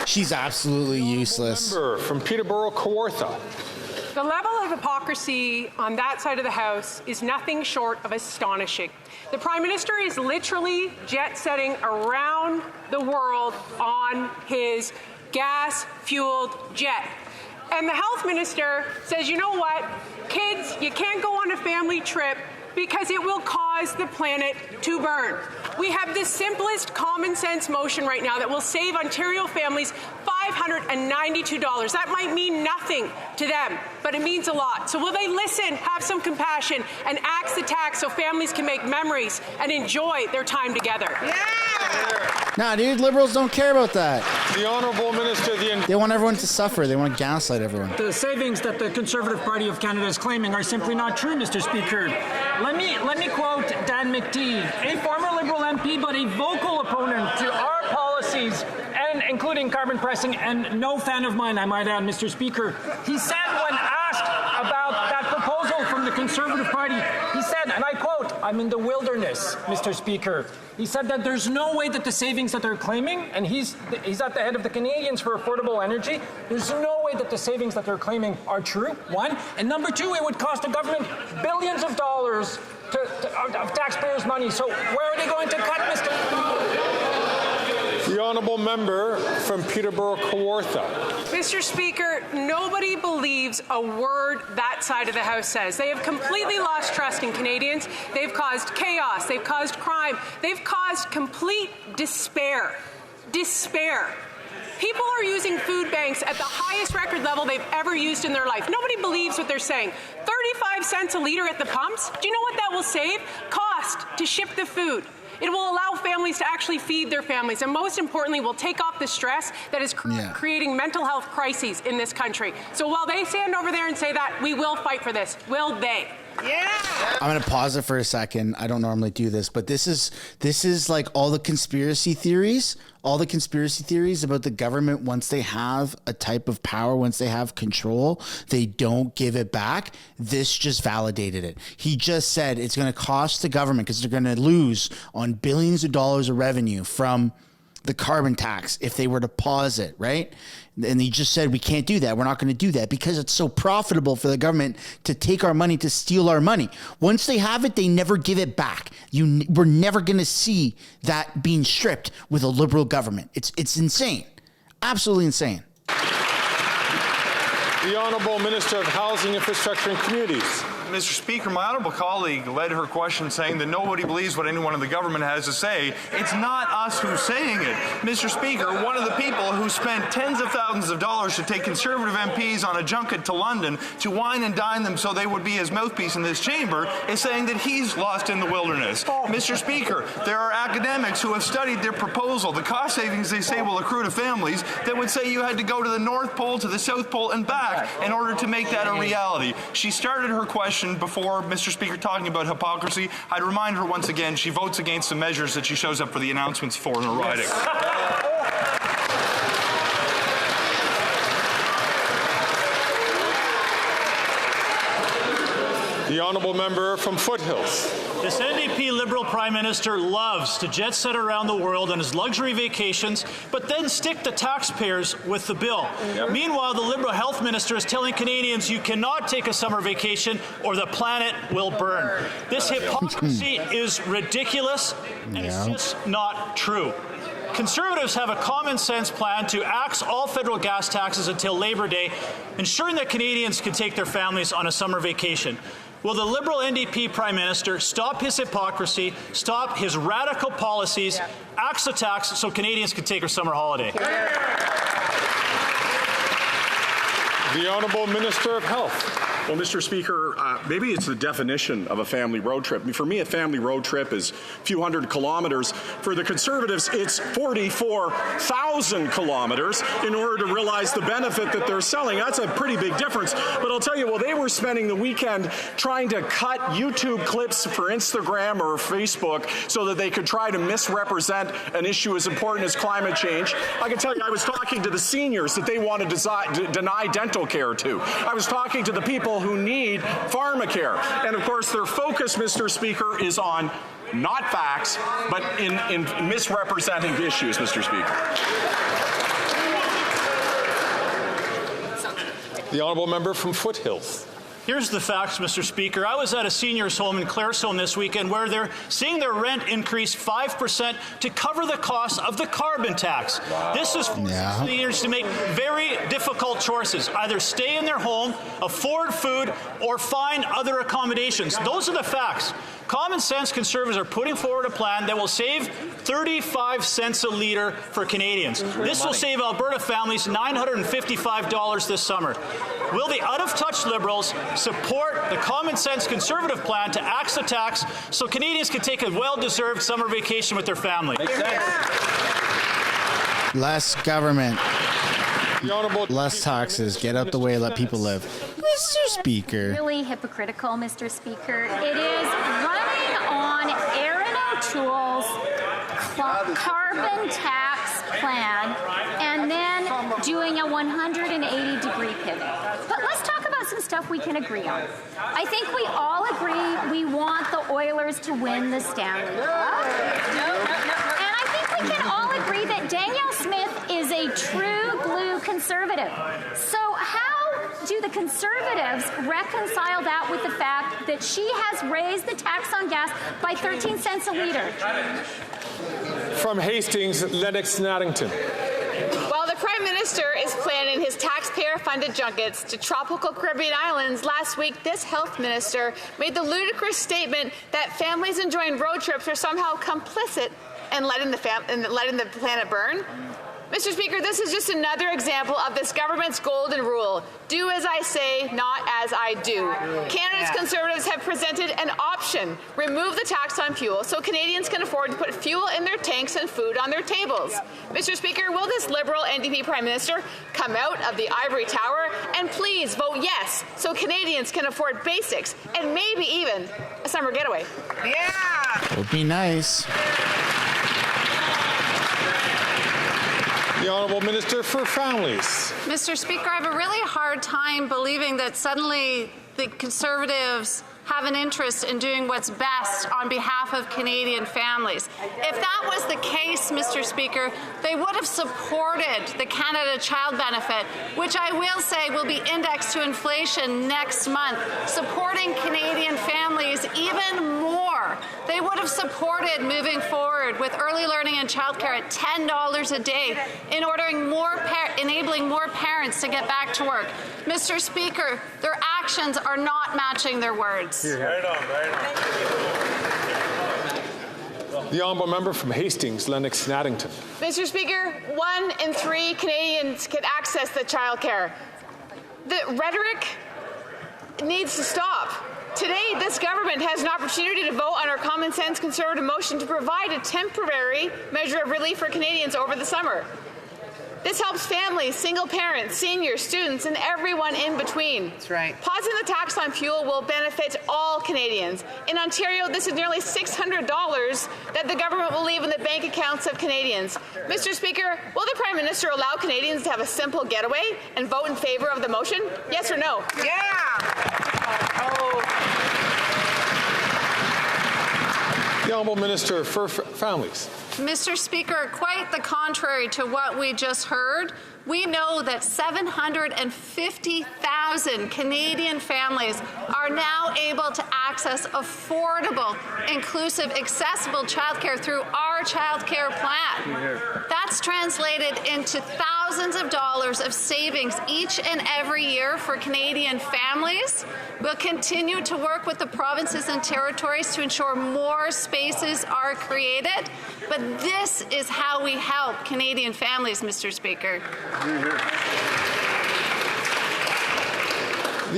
She's absolutely useless. Member from Peterborough, Kawartha. The level of hypocrisy on that side of the House is nothing short of astonishing. The Prime Minister is literally jet-setting around the world on his gas-fueled jet. And the Health Minister says, you know what, kids, you can't go on a family trip because it will cause the planet to burn. We have the simplest common sense motion right now that will save Ontario families $592. That might mean nothing to them, but it means a lot. So will they listen, have some compassion, and axe the tax so families can make memories and enjoy their time together? Yeah! Nah, dude, Liberals don't care about that. The Honourable Minister of the... They want everyone to suffer. They want to gaslight everyone. The savings that the Conservative Party of Canada is claiming are simply not true, Mr. Speaker. Let me quote Dan McTee, a former Liberal MP, but a vocal opponent to our policies, and including carbon pricing, and no fan of mine, I might add, Mr. Speaker. He said when asked about that proposal from the Conservative Party, he said, and I quote, I'm in the wilderness, Mr. Speaker. He said that there's no way that the savings that they're claiming, and he's at the head of the Canadians for Affordable Energy, there's no way that the savings that they're claiming are true, one. And number two, it would cost the government billions of dollars of taxpayers' money. So where are they going to cut, Mr. The Honourable Member from Peterborough, Kawartha. Mr. Speaker, nobody believes a word that side of the House says. They have completely lost trust in Canadians. They've caused chaos. They've caused crime. They've caused complete despair. Despair. People are using food banks at the highest record level they've ever used in their life. Nobody believes what they're saying. 35 cents a litre at the pumps? Do you know what that will save? Cost to ship the food. It will allow families to actually feed their families, and most importantly, will take off the stress that is creating mental health crises in this country. So while they stand over there and say that, we will fight for this. Will they? Yeah. I'm going to pause it for a second. I don't normally do this, but this is like all the conspiracy theories about the government. Once they have a type of power, once they have control, they don't give it back. This just validated it. He just said it's going to cost the government because they're going to lose on billions of dollars of revenue from the carbon tax if they were to pause it, right? And he just said, we can't do that. We're not going to do that because it's so profitable for the government to take our money, to steal our money. Once they have it, they never give it back. We're never going to see that being stripped with a Liberal government. It's insane. Absolutely insane. The Honourable Minister of Housing, Infrastructure and Communities. Mr. Speaker, my honourable colleague led her question saying that nobody believes what anyone in the government has to say. It's not us who's saying it. Mr. Speaker, one of the people who spent tens of thousands of dollars to take Conservative MPs on a junket to London to wine and dine them so they would be his mouthpiece in this chamber is saying that he's lost in the wilderness. Mr. Speaker, there are academics who have studied their proposal, the cost savings they say will accrue to families, that would say you had to go to the North Pole, to the South Pole and back in order to make that a reality. She started her question before, Mr. Speaker, talking about hypocrisy. I'd remind her once again she votes against the measures that she shows up for the announcements for in her riding. The Honourable Member from Foothills. This NDP Liberal Prime Minister loves to jet set around the world on his luxury vacations, but then stick the taxpayers with the bill. Yep. Meanwhile, the Liberal Health Minister is telling Canadians you cannot take a summer vacation or the planet will burn. This hypocrisy is ridiculous and it's just not true. Conservatives have a common sense plan to axe all federal gas taxes until Labor Day, ensuring that Canadians can take their families on a summer vacation. Will the Liberal NDP Prime Minister stop his hypocrisy, stop his radical policies, axe the tax so Canadians can take their summer holiday? The Honourable Minister of Health. Well, Mr. Speaker, maybe it's the definition of a family road trip. I mean, for me, a family road trip is a few hundred kilometers. For the Conservatives, it's 44,000 kilometers in order to realize the benefit that they're selling. That's a pretty big difference. But I'll tell you, well, they were spending the weekend trying to cut YouTube clips for Instagram or Facebook so that they could try to misrepresent an issue as important as climate change. I can tell you, I was talking to the seniors that they want to deny dental care to. I was talking to the people who need pharmacare. And of course, their focus, Mr. Speaker, is on not facts, but in misrepresenting issues, Mr. Speaker. The honourable member from Foothills. Here's the facts, Mr. Speaker. I was at a seniors' home in Claresholm this weekend where they're seeing their rent increase 5% to cover the cost of the carbon tax. Wow. This is forcing seniors to make very difficult choices, either stay in their home, afford food, or find other accommodations. Those are the facts. Common sense Conservatives are putting forward a plan that will save 35 cents a litre for Canadians. This will save Alberta families $955 this summer. Will the out-of-touch Liberals support the common sense Conservative plan to axe the tax so Canadians can take a well-deserved summer vacation with their family? Less government. Less taxes. Get out the way. Let people live. Mr. Speaker. Really hypocritical, Mr. Speaker. It is running on Aaron O'Toole's carbon tax plan and then doing a 180-degree pivot. But let's talk about some stuff we can agree on. I think we all agree we want the Oilers to win the Stanley Cup. And I think we can all agree that Danielle Smith is a true blue Conservative. So how do the Conservatives reconcile that with the fact that she has raised the tax on gas by 13 cents a litre? From Hastings, Lennox Naddington. While the Prime Minister is planning his taxpayer-funded junkets to tropical Caribbean islands, last week this Health Minister made the ludicrous statement that families enjoying road trips are somehow complicit in letting the planet burn. Mr. Speaker, this is just another example of this government's golden rule. Do as I say, not as I do. Canada's Conservatives have presented an option. Remove the tax on fuel so Canadians can afford to put fuel in their tanks and food on their tables. Mr. Speaker, will this Liberal NDP Prime Minister come out of the ivory tower and please vote yes so Canadians can afford basics and maybe even a summer getaway? Yeah! Would be nice. The Honourable Minister for Families. Mr. Speaker, I have a really hard time believing that suddenly the Conservatives have an interest in doing what's best on behalf of Canadian families. If that was the case, Mr. Speaker, they would have supported the Canada Child Benefit, which I will say will be indexed to inflation next month, supporting Canadian families even more. They would have supported moving forward with early learning and childcare at $10 a day in enabling more parents to get back to work. Mr. Speaker, their actions are not matching their words. Right on. The Honourable Member from Hastings, Lennox Naddington. Mr. Speaker, 1 in 3 Canadians can access the childcare. The rhetoric needs to stop. Today, this government has an opportunity to vote on our common sense Conservative motion to provide a temporary measure of relief for Canadians over the summer. This helps families, single parents, seniors, students, and everyone in between. That's right. Pausing the tax on fuel will benefit all Canadians. In Ontario, this is nearly $600 that the government will leave in the bank accounts of Canadians. Mr. Speaker, will the Prime Minister allow Canadians to have a simple getaway and vote in favour of the motion? Yes or no? The Honourable Minister for Families. Mr. Speaker, quite the contrary to what we just heard. We know that 750,000 Canadian families are now able to access affordable, inclusive, accessible childcare through our childcare plan. That's translated into thousands of dollars of savings each and every year for Canadian families. We'll continue to work with the provinces and territories to ensure more spaces are created. But this is how we help Canadian families, Mr. Speaker.